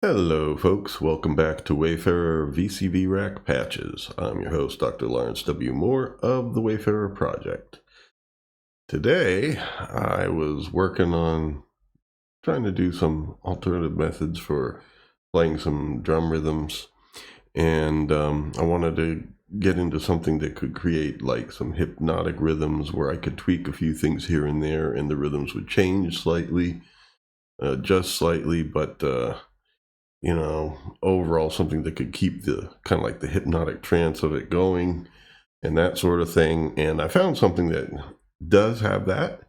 Hello folks, welcome back to Wayfarer VCV Rack Patches. I'm your host, Dr. Lawrence W. Moore of the Wayfarer Project. Today, I was working on trying to do some alternative methods for playing some drum rhythms, and I wanted to get into something that could create like some hypnotic rhythms where I could tweak a few things here and there and the rhythms would change slightly, just slightly, but overall something that could keep the kind of like the hypnotic trance of it going and that sort of thing. And I found something that does have that.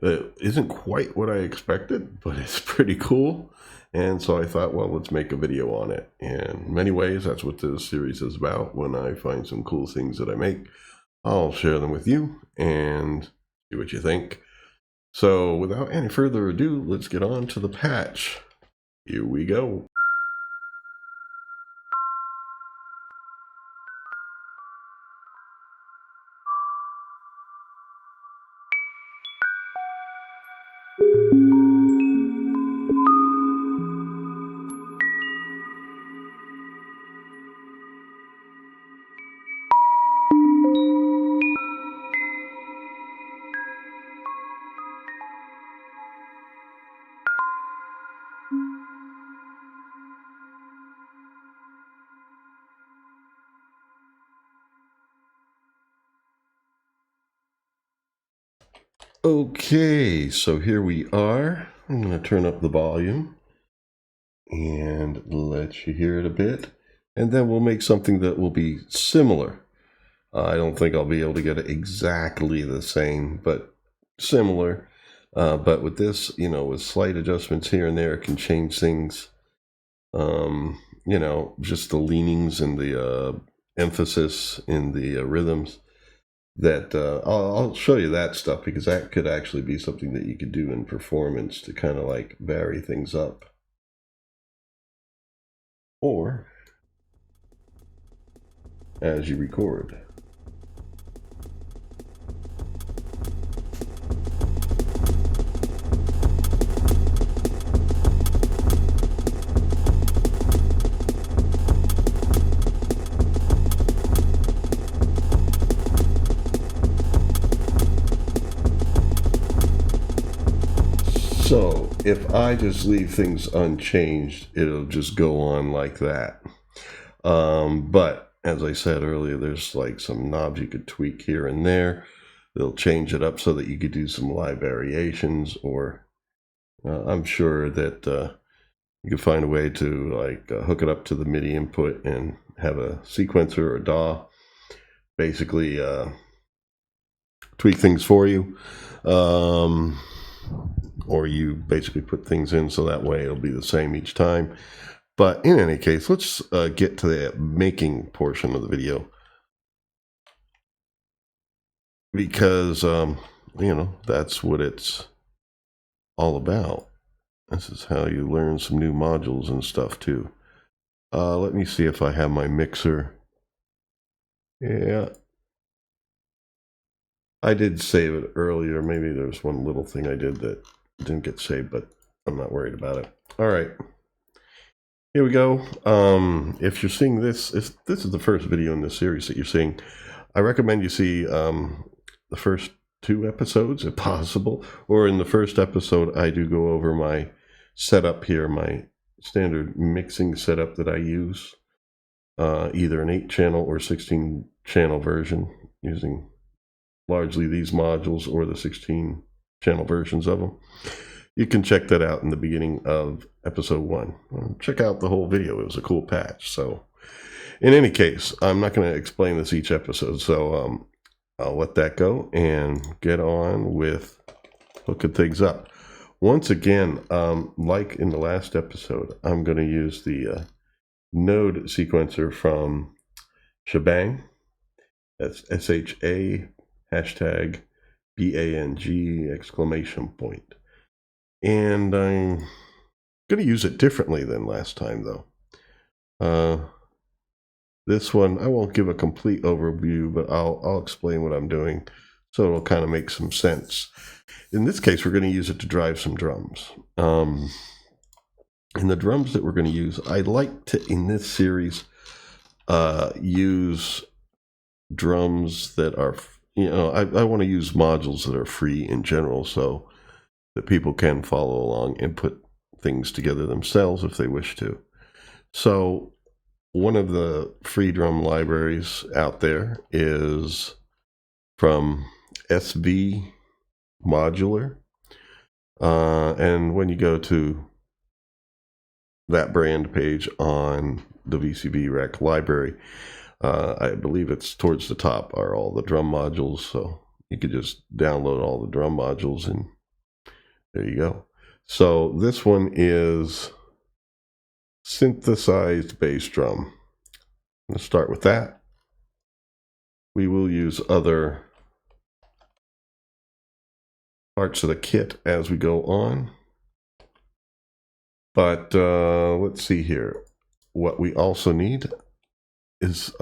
It isn't quite what I expected, but it's pretty cool. And so I thought, well, let's make a video on it. And in many ways, that's what this series is about. When I find some cool things that I make, I'll share them with you and see what you think. So without any further ado, let's get on to the patch. Here we go. Okay, so here we are. I'm going to turn up the volume and let you hear it a bit, and then we'll make something that will be similar. I don't think I'll be able to get it exactly the same, but similar. But with this, with slight adjustments here and there, it can change things. Just the leanings and the emphasis in the rhythms. That I'll show you that stuff, because that could actually be something that you could do in performance to kind of like vary things up, or as you record. So if I just leave things unchanged, it'll just go on like that. But as I said earlier, there's like some knobs you could tweak here and there. They'll change it up so that you could do some live variations, or I'm sure that you could find a way to like hook it up to the MIDI input and have a sequencer or a DAW basically tweak things for you. Or you basically put things in so that way it'll be the same each time. But in any case, let's get to the making portion of the video, because that's what it's all about. This is how you learn some new modules and stuff too. Let me see if I have my mixer. Yeah, I did save it earlier. Maybe there's one little thing I did that didn't get saved, but I'm not worried about it. All right, here we go. If you're seeing this, if this is the first video in this series that you're seeing, I recommend you see the first 2 episodes if possible, or in the first episode I do go over my setup here, my standard mixing setup that I use, either an 8-channel or 16-channel version, using largely these modules or the 16-channel versions of them. You can check that out in the beginning of episode 1. Check out the whole video. It was a cool patch. So in any case, I'm not going to explain this each episode, so I'll let that go and get on with hooking things up. Once again, like in the last episode, I'm going to use the node sequencer from Shebang. That's SHA hashtag BANG exclamation point. And I'm going to use it differently than last time, though. This one, I won't give a complete overview, but I'll explain what I'm doing so it'll kind of make some sense. In this case, we're going to use it to drive some drums. And the drums that we're going to use, I like to, in this series, use drums that are, I want to use modules that are free in general so that people can follow along and put things together themselves if they wish to. So one of the free drum libraries out there is from SV Modular. And when you go to that brand page on the VCV Rack library, I believe it's towards the top are all the drum modules. So you could just download all the drum modules and there you go. So this one is synthesized bass drum. Let's start with that. We will use other parts of the kit as we go on. But let's see here. What we also need is,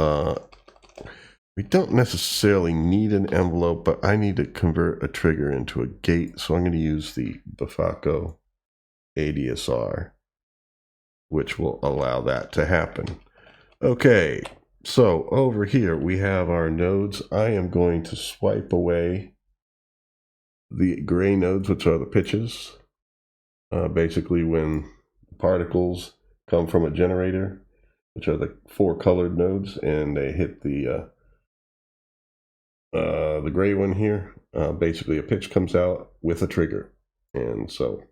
we don't necessarily need an envelope, but I need to convert a trigger into a gate. So I'm going to use the Bufaco ADSR, which will allow that to happen. Okay, so over here we have our nodes. I am going to swipe away the gray nodes, which are the pitches. Basically when particles come from a generator, which are the 4 colored nodes, and they hit the gray one here, basically a pitch comes out with a trigger. And so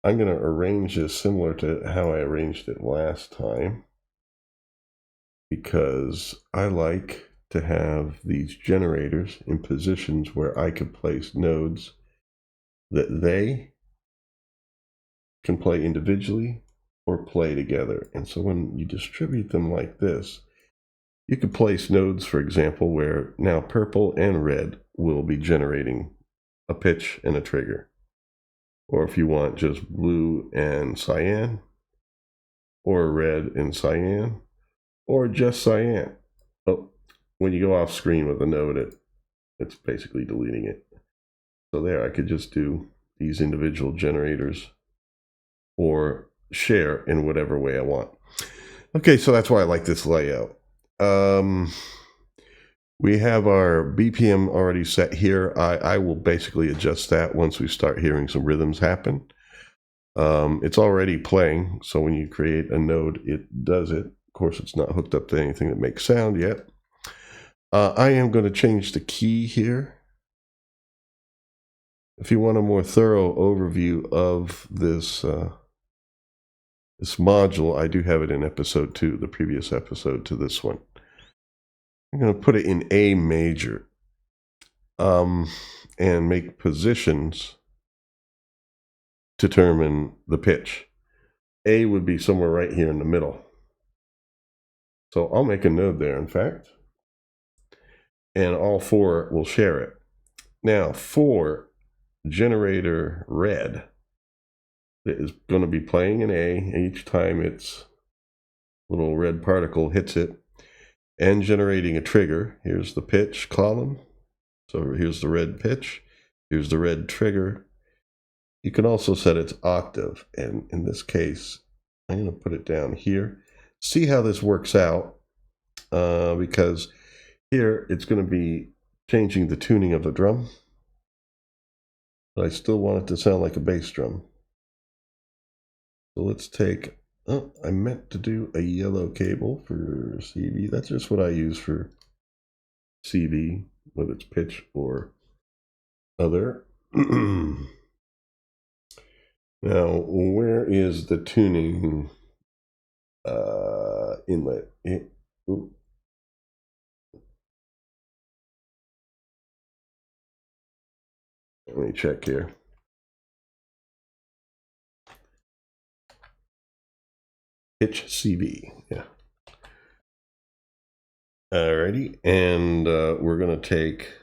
I'm going to arrange this similar to how I arranged it last time, because I like to have these generators in positions where I could place nodes that they can play individually or play together. And so when you distribute them like this, you could place nodes, for example, where now purple and red will be generating a pitch and a trigger. Or if you want just blue and cyan, or red and cyan, or just cyan. Oh, when you go off screen with a node, it's basically deleting it. So there, I could just do these individual generators or share in whatever way I want. Okay, so that's why I like this layout. We have our BPM already set here. I will basically adjust that once we start hearing some rhythms happen. It's already playing, so when you create a node, it does it. Of course, it's not hooked up to anything that makes sound yet. I am going to change the key here. If you want a more thorough overview of this this module, I do have it in episode 2, the previous episode to this one. I'm going to put it in A major and make positions determine the pitch. A would be somewhere right here in the middle. So I'll make a node there, in fact, and all 4 will share it. Now, for generator red, it is going to be playing an A each time its little red particle hits it, and generating a trigger. Here's the pitch column. So here's the red pitch. Here's the red trigger. You can also set its octave, and in this case, I'm going to put it down here. See how this works out, because here it's going to be changing the tuning of the drum, but I still want it to sound like a bass drum. So let's take, oh, I meant to do a yellow cable for CV. That's just what I use for CV, whether it's pitch or other. Now, where is the tuning inlet? Ooh. Let me check here. Pitch CV, yeah. Alrighty, and we're going to take,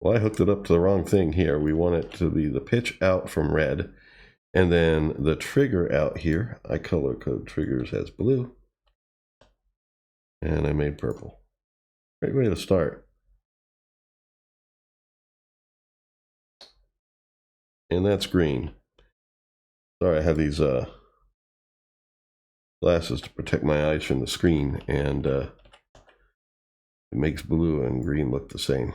well, I hooked it up to the wrong thing here. We want it to be the pitch out from red, and then the trigger out here. I color code triggers as blue, and I made purple. Great way to start. And that's green. Sorry, I have these glasses to protect my eyes from the screen, and it makes blue and green look the same.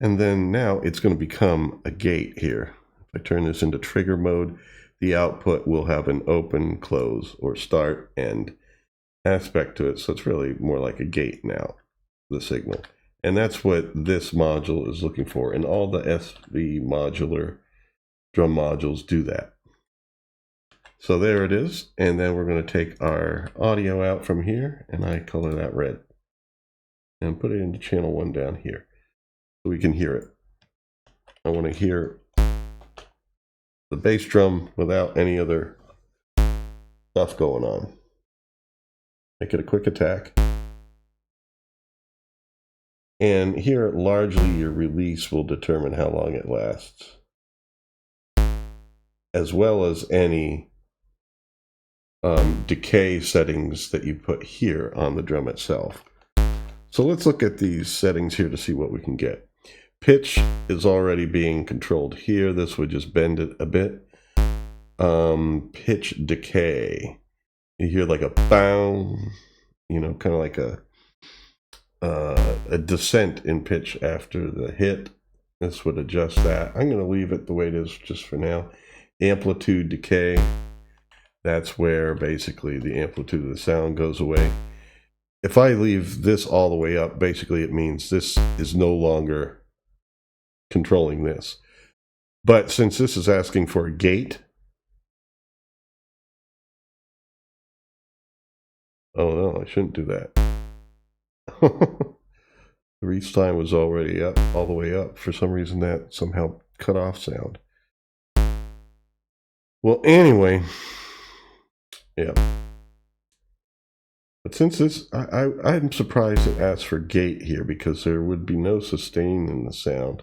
And then now it's going to become a gate here. If I turn this into trigger mode, the output will have an open, close, or start and aspect to it. So it's really more like a gate now, the signal. And that's what this module is looking for. And all the SV Modular drum modules do that. So there it is. And then we're going to take our audio out from here, and I color that red. And put it into channel 1 down here so we can hear it. I want to hear the bass drum without any other stuff going on. Make it a quick attack. And here, largely, your release will determine how long it lasts, as well as any decay settings that you put here on the drum itself. So let's look at these settings here to see what we can get. Pitch is already being controlled here. This would just bend it a bit. Pitch decay. You hear like a bound, you know, kind of like a descent in pitch after the hit. This would adjust that. I'm going to leave it the way it is just for now. Amplitude decay. That's where basically the amplitude of the sound goes away. If I leave this all the way up, basically it means this is no longer controlling this. But since this is asking for a gate, oh no, I shouldn't do that. The reach time was already up, all the way up. For some reason that somehow cut off sound. Well, anyway, yeah. But since this, I'm surprised it asks for gate here, because there would be no sustain in the sound.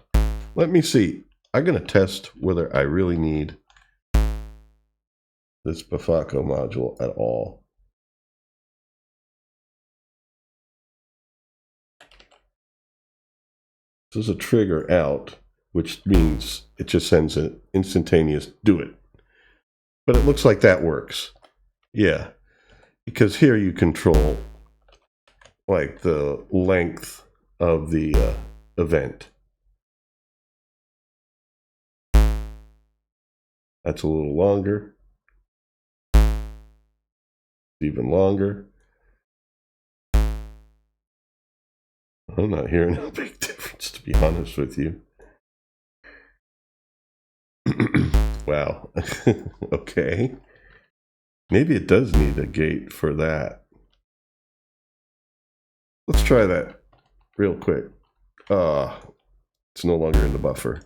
Let me see. I'm going to test whether I really need this Bafako module at all. This is a trigger out, which means it just sends an instantaneous do it. But it looks like that works. Yeah. Because here you control like the length of the event. That's a little longer. Even longer. I'm not hearing a big difference, to be honest with you. Wow. Okay. Maybe it does need a gate for that. Let's try that real quick. It's no longer in the buffer.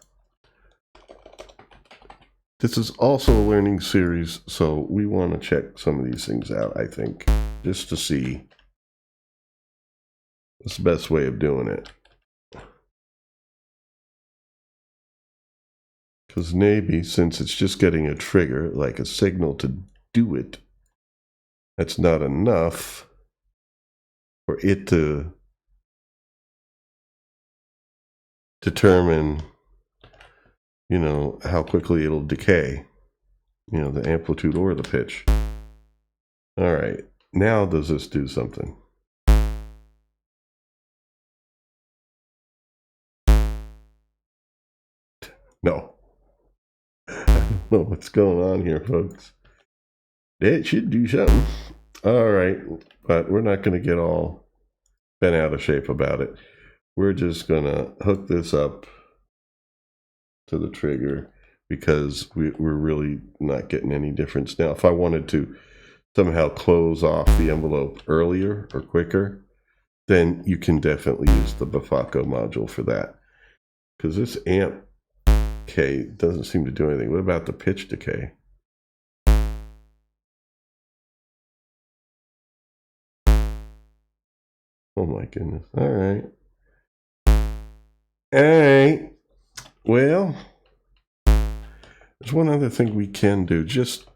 This is also a learning series, so we want to check some of these things out, I think, just to see what's the best way of doing it. Because maybe since it's just getting a trigger, like a signal to do it, that's not enough for it to determine, you know, how quickly it'll decay, you know, the amplitude or the pitch. All right, now does this do something? No. I don't know what's going on here, folks. It should do something. All right, but we're not going to get all bent out of shape about it. We're just going to hook this up to the trigger because we're really not getting any difference. Now, if I wanted to somehow close off the envelope earlier or quicker, then you can definitely use the Bafako module for that. Because this amp decay doesn't seem to do anything. What about the pitch decay? Oh my goodness. All right. All right. Well, there's one other thing we can do just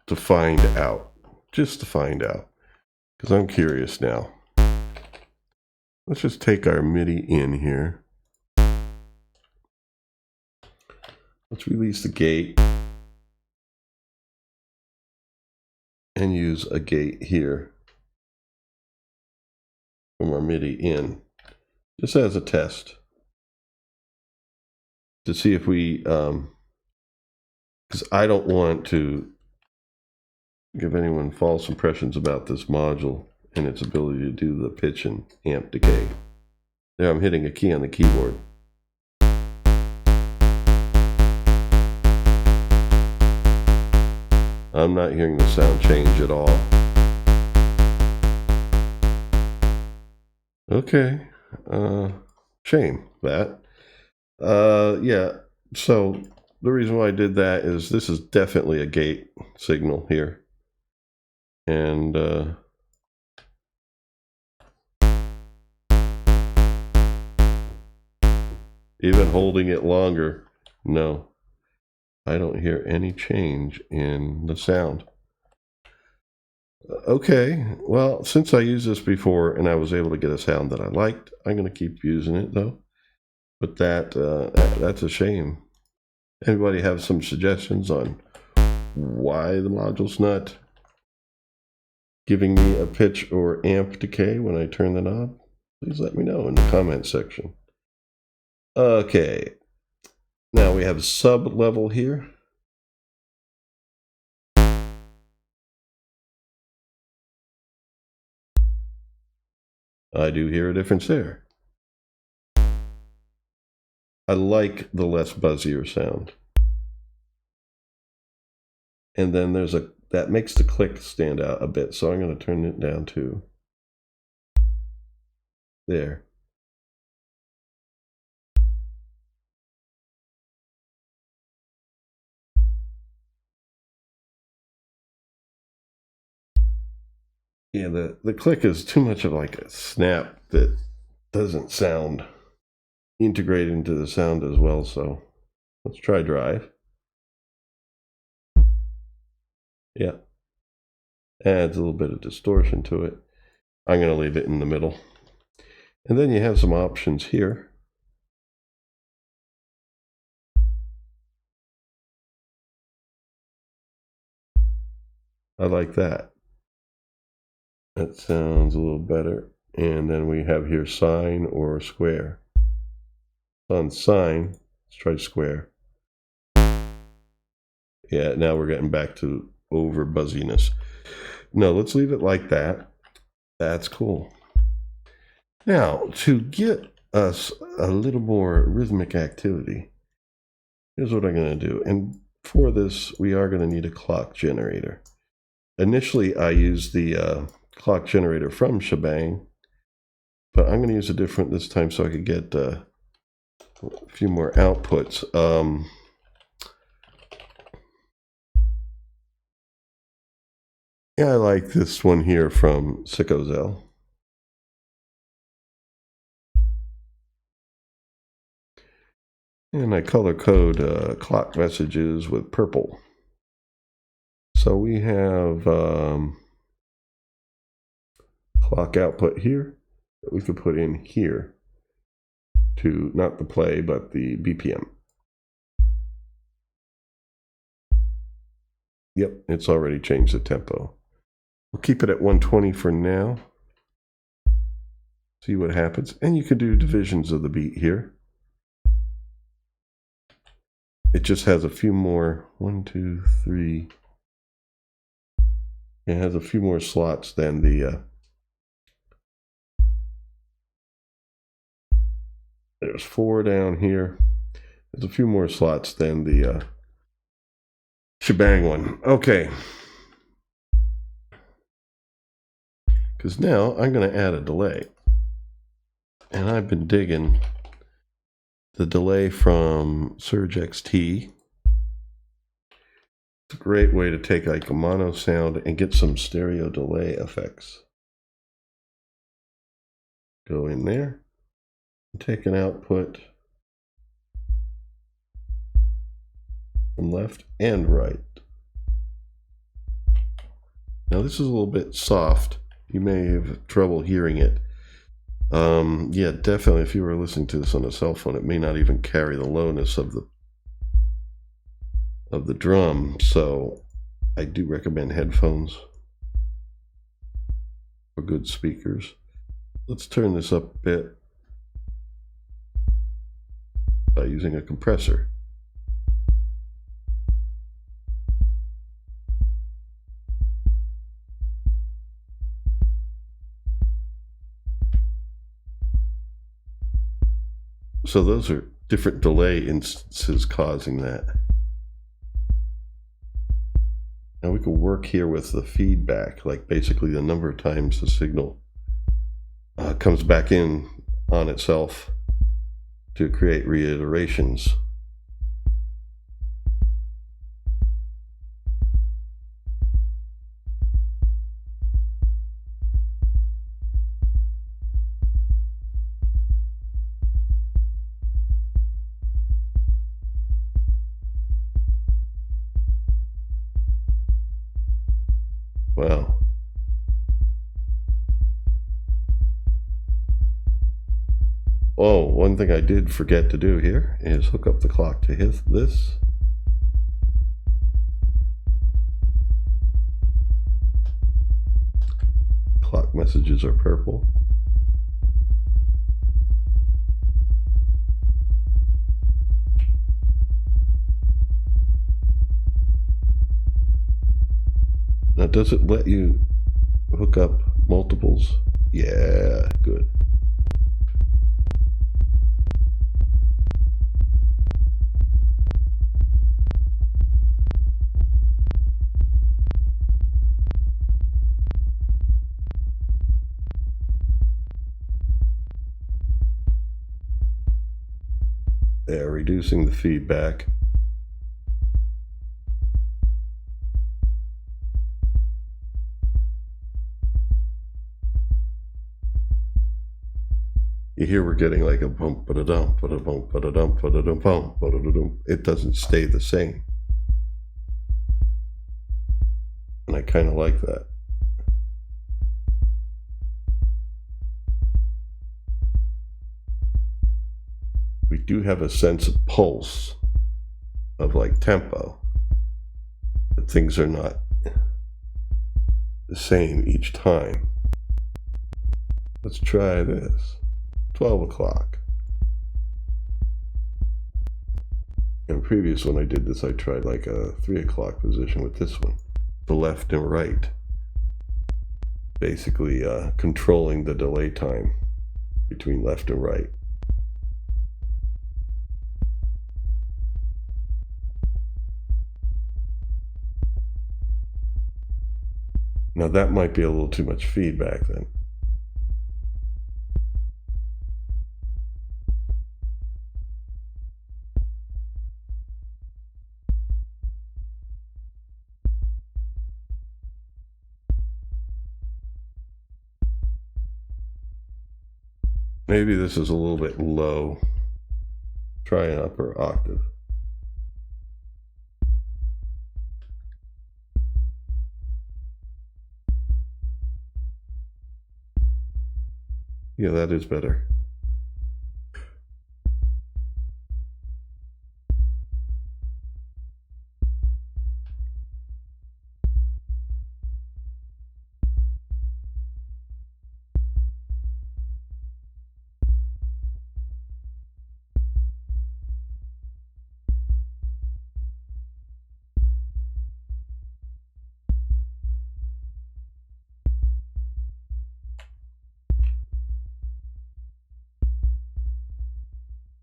to find out. Just to find out. Because I'm curious now. Let's just take our MIDI in here. Let's release the gate. and use a gate here from our MIDI in, just as a test to see if we, because I don't want to give anyone false impressions about this module and its ability to do the pitch and amp decay. There, I'm hitting a key on the keyboard. I'm not hearing the sound change at all. Okay, shame that. Yeah, so the reason why I did that is this is definitely a gate signal here. And even holding it longer, no, I don't hear any change in the sound. Okay, well, since I used this before and I was able to get a sound that I liked, I'm going to keep using it though. But that's a shame. Anybody have some suggestions on why the module's not giving me a pitch or amp decay when I turn the knob? Please let me know in the comment section. Okay, now we have sub level here. I do hear a difference there. I like the less buzzier sound. And then there's that makes the click stand out a bit, so I'm going to turn it down to there. Yeah, the click is too much of like a snap that doesn't sound integrated into the sound as well, so let's try drive. Yeah, adds a little bit of distortion to it. I'm going to leave it in the middle. And then you have some options here. I like that. That sounds a little better. And then we have here sine or square. On sine, let's try square. Yeah, now we're getting back to over buzziness. No, let's leave it like that. That's cool. Now, to get us a little more rhythmic activity, here's what I'm going to do. And for this, we are going to need a clock generator. Initially, I used the clock generator from Shebang, but I'm going to use a different this time so I could get a few more outputs. Yeah, I like this one here from Sickozel. And I color code clock messages with purple. So we have clock output here that we could put in here to not the play, but the BPM. Yep, it's already changed the tempo. We'll keep it at 120 for now. See what happens. And you could do divisions of the beat here. It just has a few more, 1, 2, 3. It has a few more slots than the, there's 4 down here. There's a few more slots than the Shebang one. Okay. Because now I'm going to add a delay. And I've been digging the delay from SurgeXT. It's a great way to take like a mono sound and get some stereo delay effects. Go in there and take an output from left and right. Now this is a little bit soft. You may have trouble hearing it. Yeah, definitely if you were listening to this on a cell phone, it may not even carry the lowness of the drum, so I do recommend headphones. for good speakers. Let's turn this up a bit by using a compressor. So those are different delay instances causing that. Now we can work here with the feedback, like basically the number of times the signal comes back in on itself to create reiterations. Wow. Oh, one thing I did forget to do here is hook up the clock to this. Clock messages are purple. Now, does it let you hook up multiples? Yeah, good. There, reducing the feedback. You hear we're getting like a bump, ba-da-dum, ba-da-bump, ba-da-dum, ba-da-dum, bump, ba-da-dum. It doesn't stay the same. And I kind of like that. We do have a sense of pulse, of like tempo, but things are not the same each time. Let's try this. 12 o'clock. In the previous one I did this, I tried like a 3 o'clock position with this one. The left and right. Basically controlling the delay time between left and right. Now that might be a little too much feedback then. Maybe this is a little bit low. Try an upper octave. Yeah, that is better.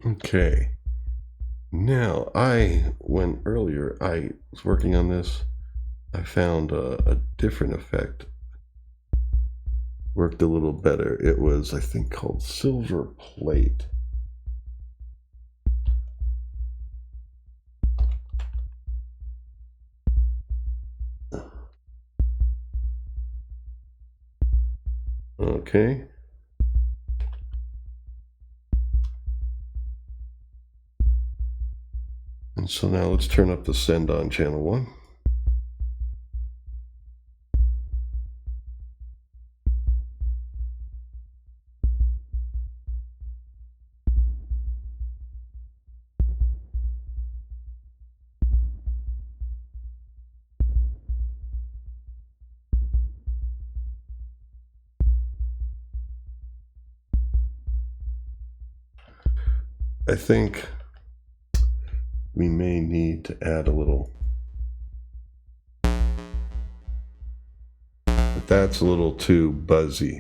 Okay. Now, when earlier I was working on this, I found a different effect. Worked a little better. It was, I think, called silver plate. Okay. And so now let's turn up the send on channel 1. I think we may need to add a little, but that's a little too buzzy.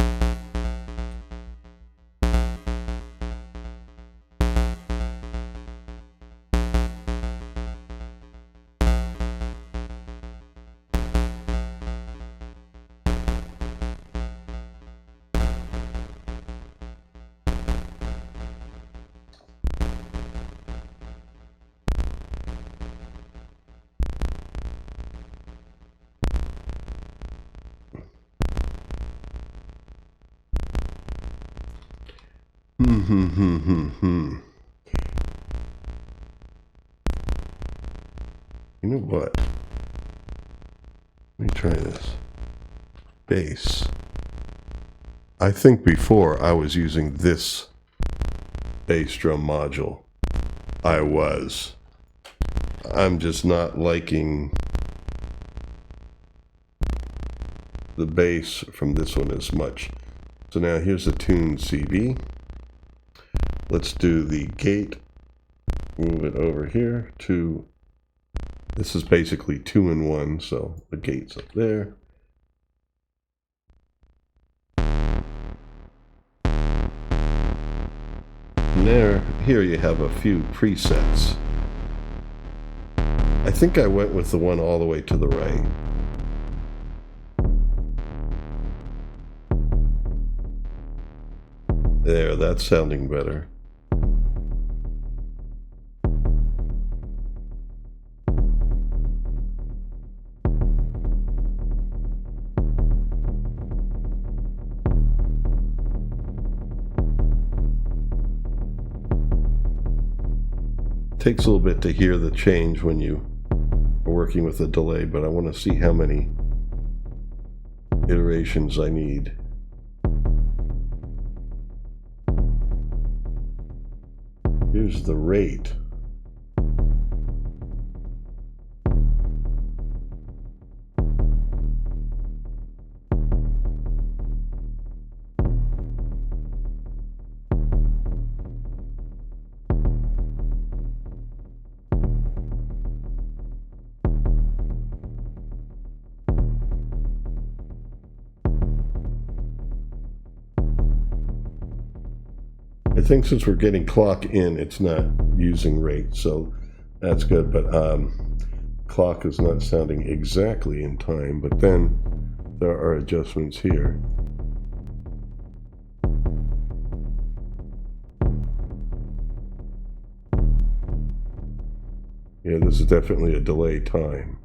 You know what? Let me try this. Bass. I think before I was using this bass drum module. I'm just not liking the bass from this one as much. So now here's the tune CD. Let's do the gate. Move it over here to, this is basically 2-in-1, so the gate's up there. And here you have a few presets. I think I went with the one all the way to the right. There, that's sounding better. Takes a little bit to hear the change when you are working with a delay, but I want to see how many iterations I need. Here's the rate. I think since we're getting clock in, it's not using rate, so that's good, but clock is not sounding exactly in time, but then there are adjustments here. Yeah, this is definitely a delay time.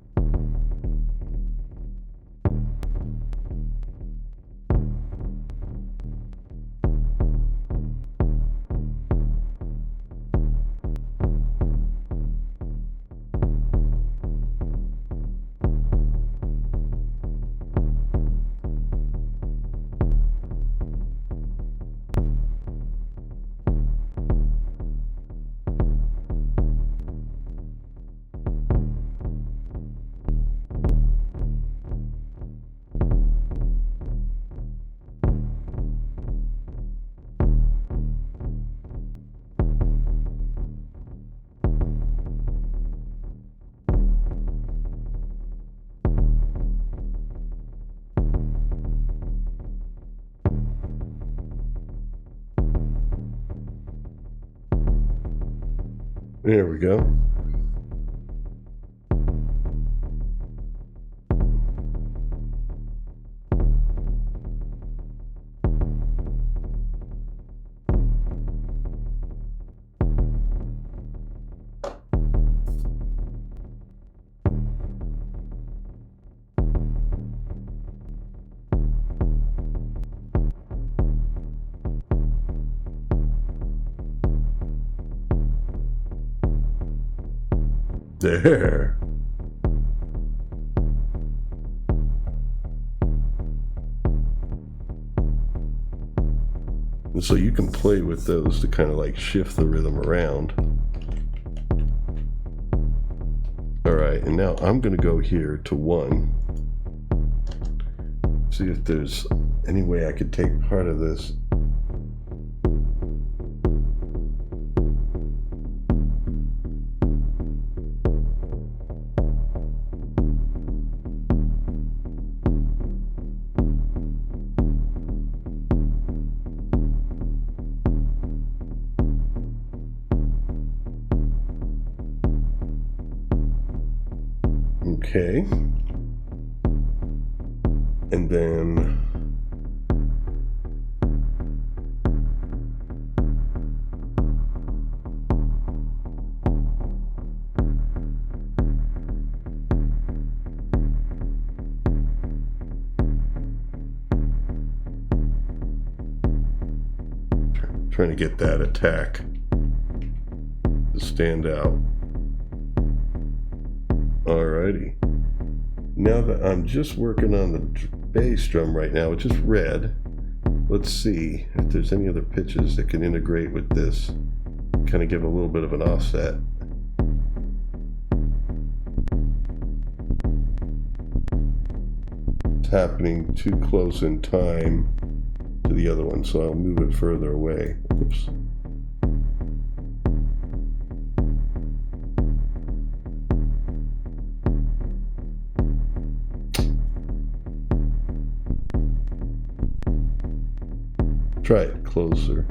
There we go. There. And so you can play with those to kind of like shift the rhythm around. All right, and now I'm going to go here to 1. See if there's any way I could take part of this Okay. And then trying to get that attack to stand out. Alrighty. Now that I'm just working on the bass drum right now, which is red, let's see if there's any other pitches that can integrate with this. Kind of give a little bit of an offset. It's happening too close in time to the other one, so I'll move it further away. Oops. Try it closer.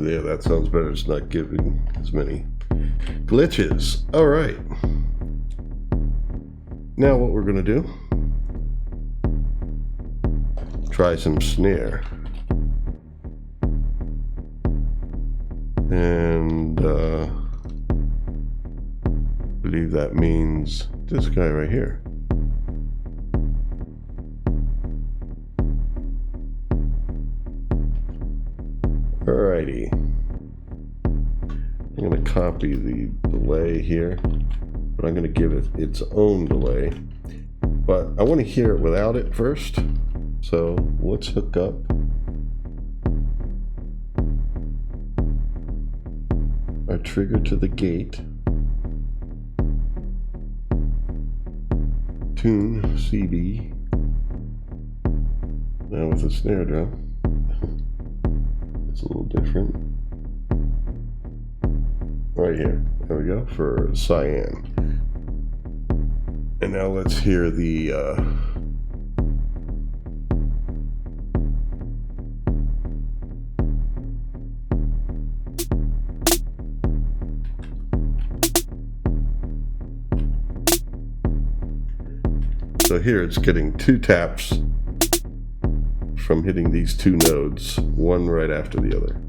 Yeah, that sounds better. It's not giving as many glitches. All right. Now what we're going to do, try some snare. And I believe that means this guy right here. Alrighty. I'm going to copy the delay here, but I'm going to give it its own delay. But I want to hear it without it first. So let's hook up our trigger to the gate. Tune CD. Now with the snare drum. It's a little different. Right here. There we go for cyan. And now let's hear the so here it's getting 2 taps from hitting these 2 nodes, one right after the other.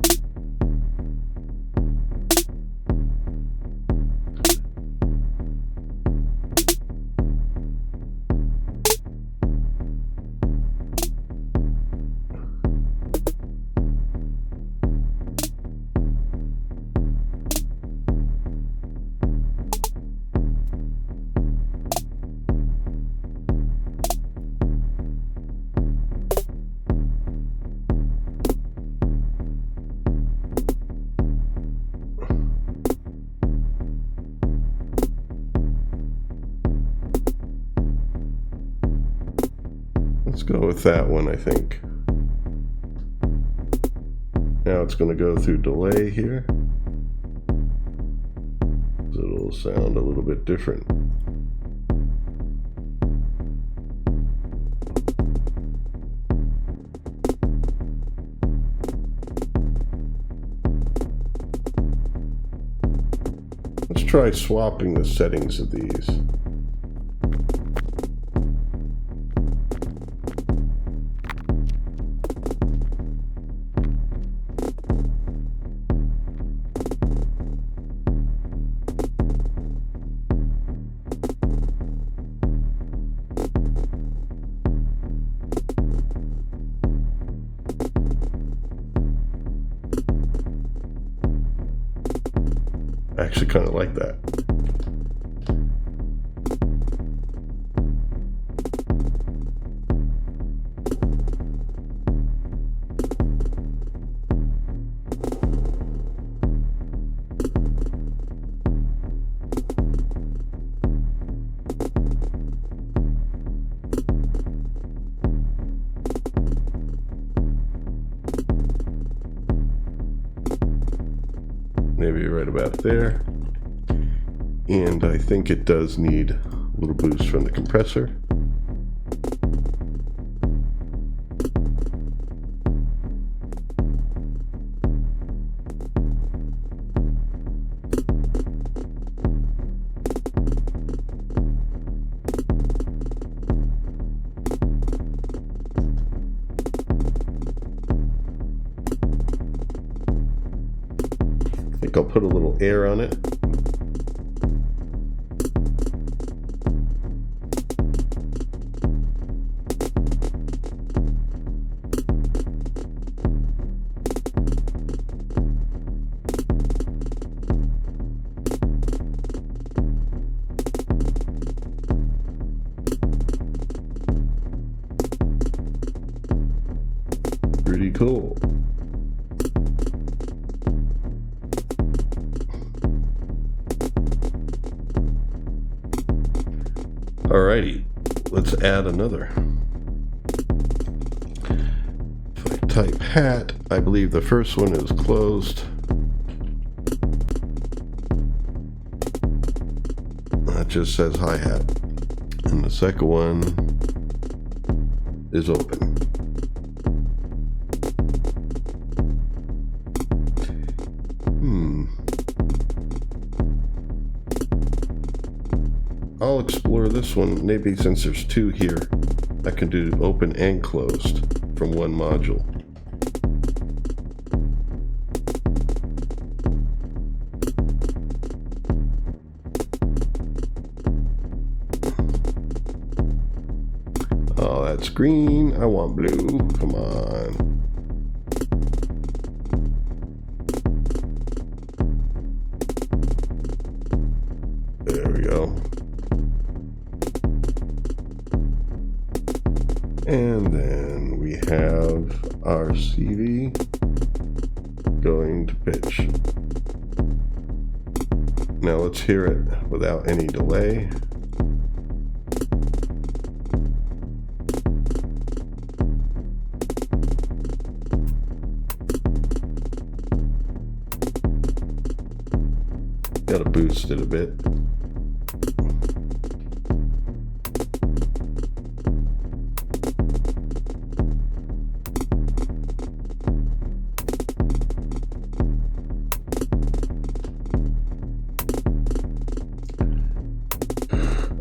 Let's go with that one, I think. Now it's going to go through delay here. So it'll sound a little bit different. Let's try swapping the settings of these. I actually kind of like that. maybe right about there. And I think it does need a little boost from the compressor. I think I'll put a little air on it. Pretty cool. Alrighty, let's add another. If I type hat, I believe the first one is closed. That just says hi-hat. And the second one is open. I'll explore this one. Maybe since there's two here, I can do open and closed from one module. Oh, that's green. I want blue. Come on. There we go. And then we have our CV going to pitch. Now let's hear it without any delay. Gotta boost it a bit.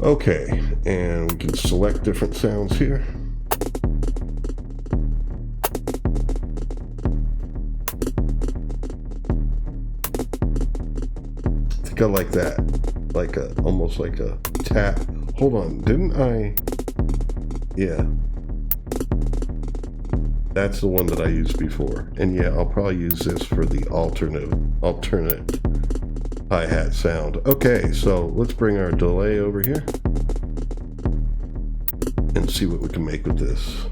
Okay, and we can select different sounds here. I think I like that, like a, almost like a tap. Hold on, didn't I? Yeah, that's the one that I used before. And yeah, I'll probably use this for the alternate hi-hat sound. Okay, so let's bring our delay over here and see what we can make with this.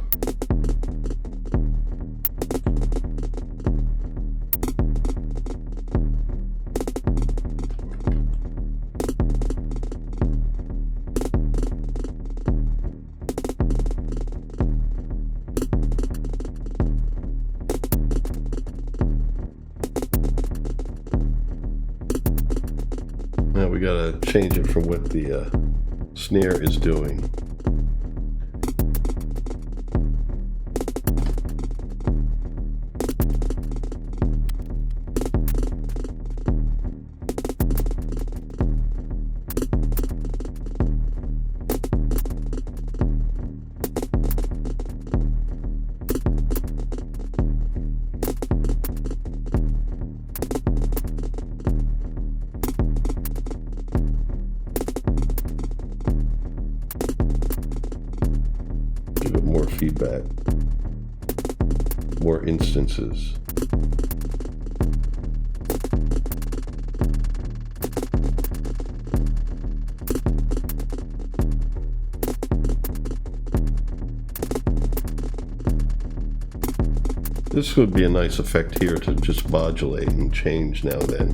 Now we gotta change it from what the snare is doing. Give it more feedback, more instances. This would be a nice effect here to just modulate and change now and then.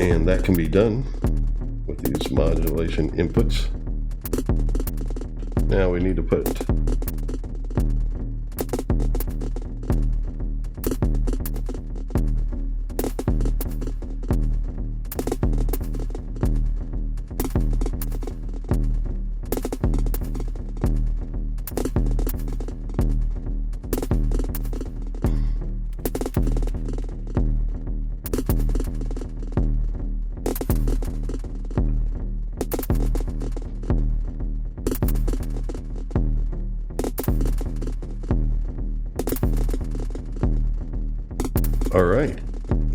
And that can be done with these modulation inputs. Now we need to put All right,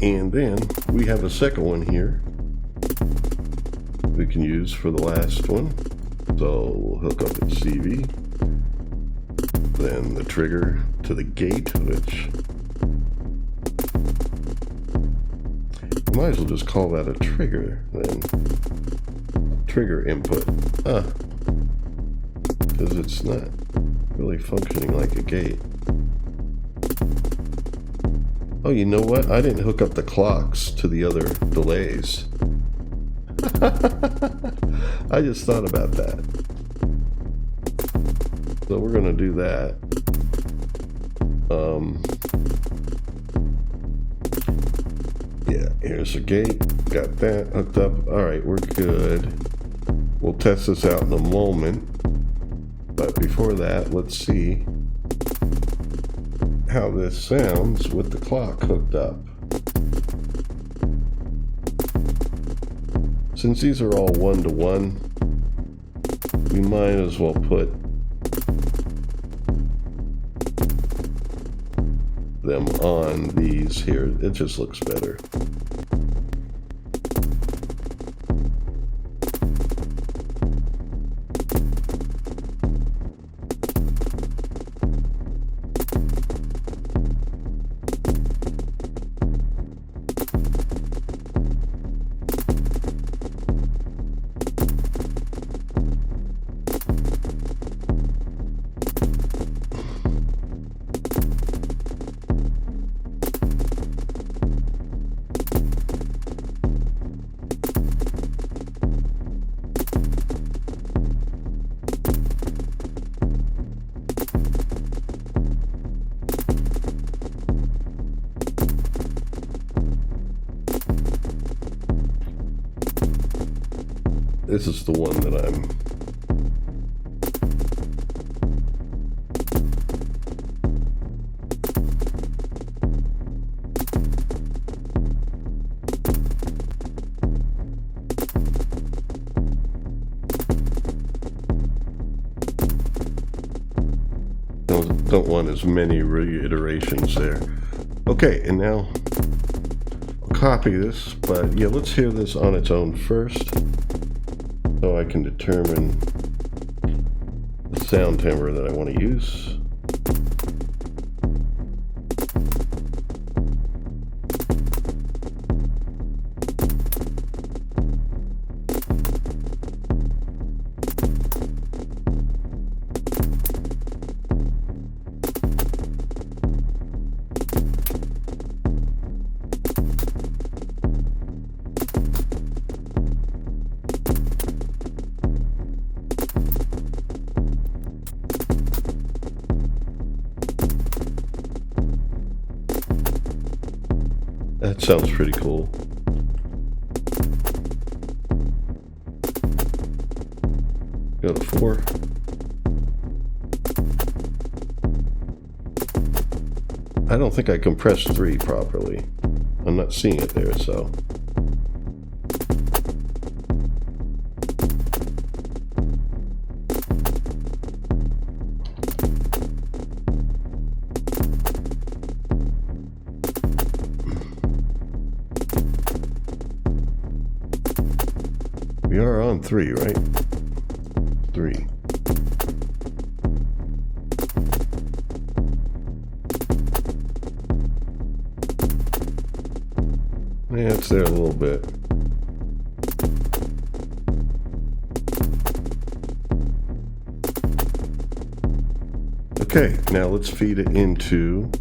and then we have a second one here we can use for the last one. So we'll hook up its CV, then the trigger to the gate, which you might as well just call that a trigger then. Trigger input, because it's not really functioning like a gate. Oh, you know what? I didn't hook up the clocks to the other delays. I just thought about that. So we're going to do that. Yeah, here's the gate. Got that hooked up. All right, we're good. We'll test this out in a moment. But before that, let's see how this sounds with the clock hooked up. Since these are all 1-to-1, we might as well put them on these here. It just looks better. This is the one that don't want as many reiterations there. Okay, and now I'll copy this, but yeah, let's hear this on its own first, so I can determine the sound timbre that I want to use. That sounds pretty cool. Go to 4. I don't think I compressed 3 properly. I'm not seeing it there, so. We are on 3, right? 3. Yeah, it's there a little bit. Okay, now let's feed it into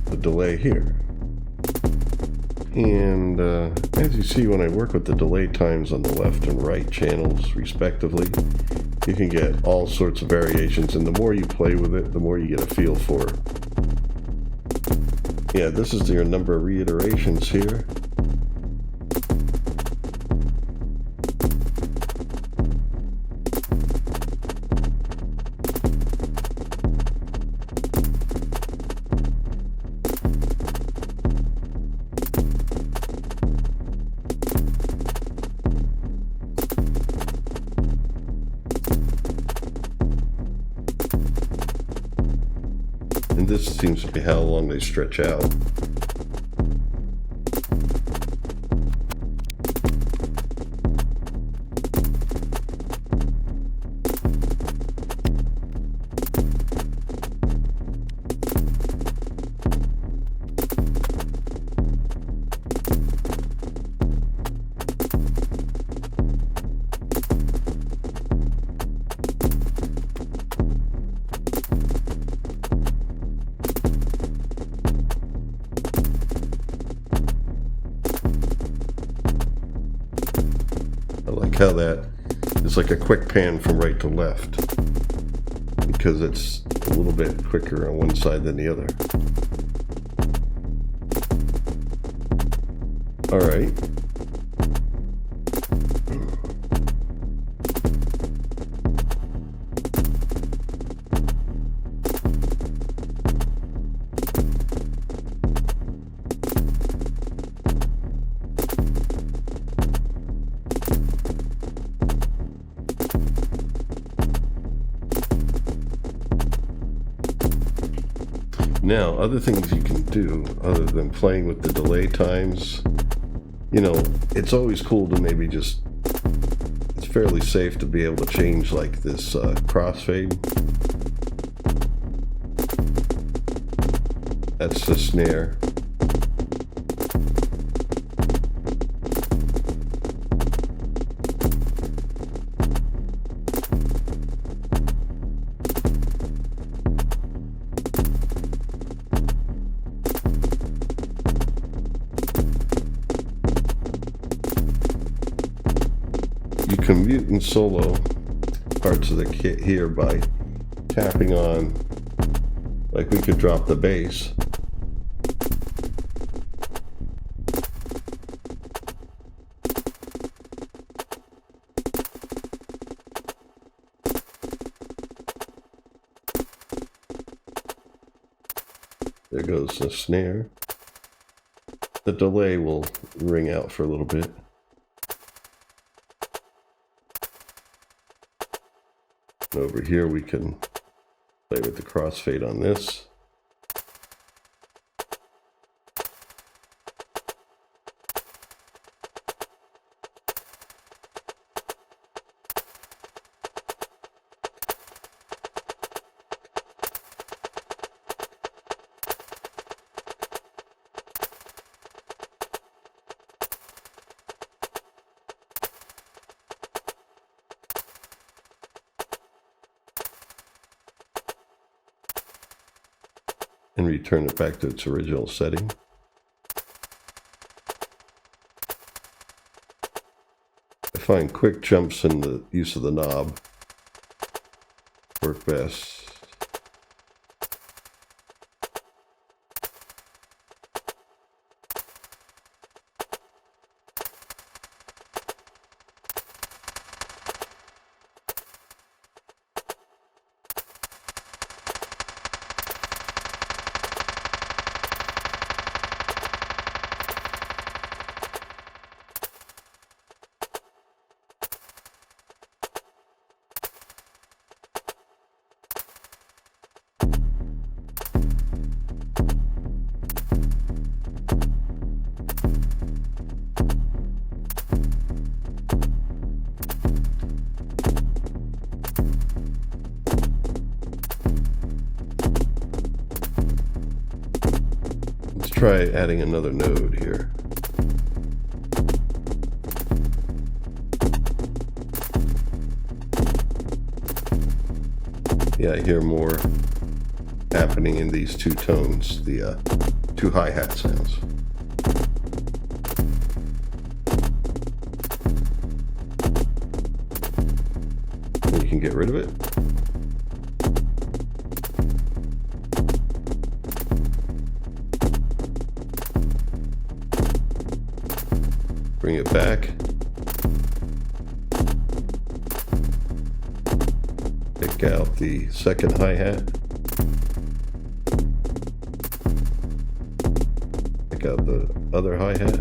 the delay here. And as you see, when I work with the delay times on the left and right channels respectively, you can get all sorts of variations, and the more you play with it, the more you get a feel for it. Yeah, this is your number of reiterations here. And this seems to be how long they stretch out. How that is like a quick pan from right to left because it's a little bit quicker on one side than the other. All right. Now, other things you can do other than playing with the delay times, you know, it's always cool to maybe just, it's fairly safe to be able to change like this crossfade. That's the snare. You can mute and solo parts of the kit here by tapping on, like we could drop the bass. There goes the snare. The delay will ring out for a little bit. Over here we can play with the crossfade on this. And return it back to its original setting. I find quick jumps in the use of the knob work best. Try adding another node here. Yeah, I hear more happening in these two tones, the two hi-hat sounds. And you can get rid of it. Bring it back. Pick out the second hi-hat. Pick out the other hi-hat.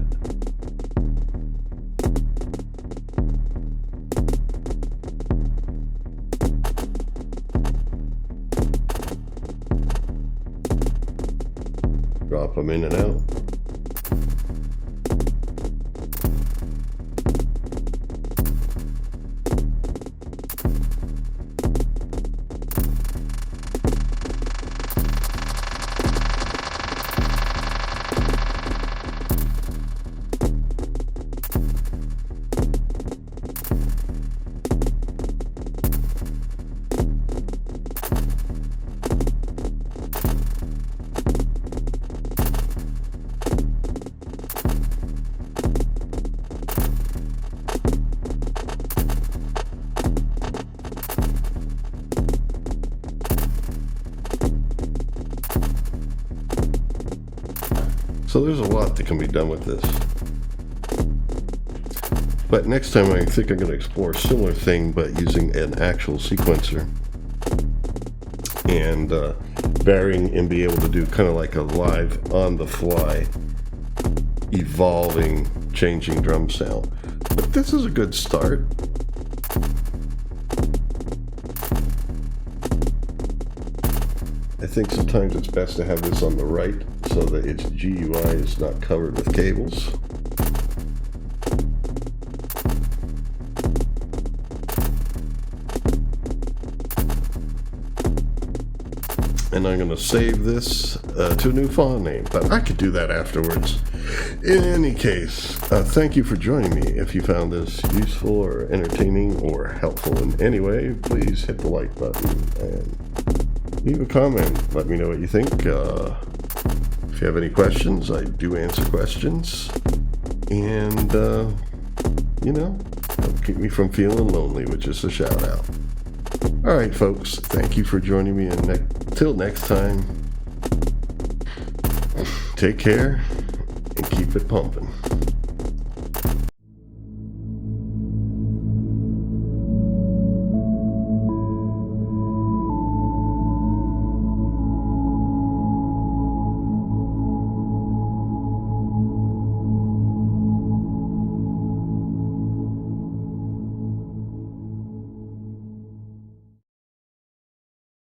drop them in and out. So there's a lot that can be done with this. But next time I think I'm going to explore a similar thing, but using an actual sequencer. And varying and be able to do kind of like a live on the fly, evolving, changing drum sound. But this is a good start. I think sometimes it's best to have this on the right so that its GUI is not covered with cables. And I'm going to save this to a new file name, but I could do that afterwards. In any case, thank you for joining me. If you found this useful or entertaining or helpful in any way, please hit the like button and leave a comment. Let me know what you think. If you have any questions, I do answer questions. And, you know, help keep me from feeling lonely, which is a shout out. All right, folks, thank you for joining me. And till next time, take care and keep it pumping.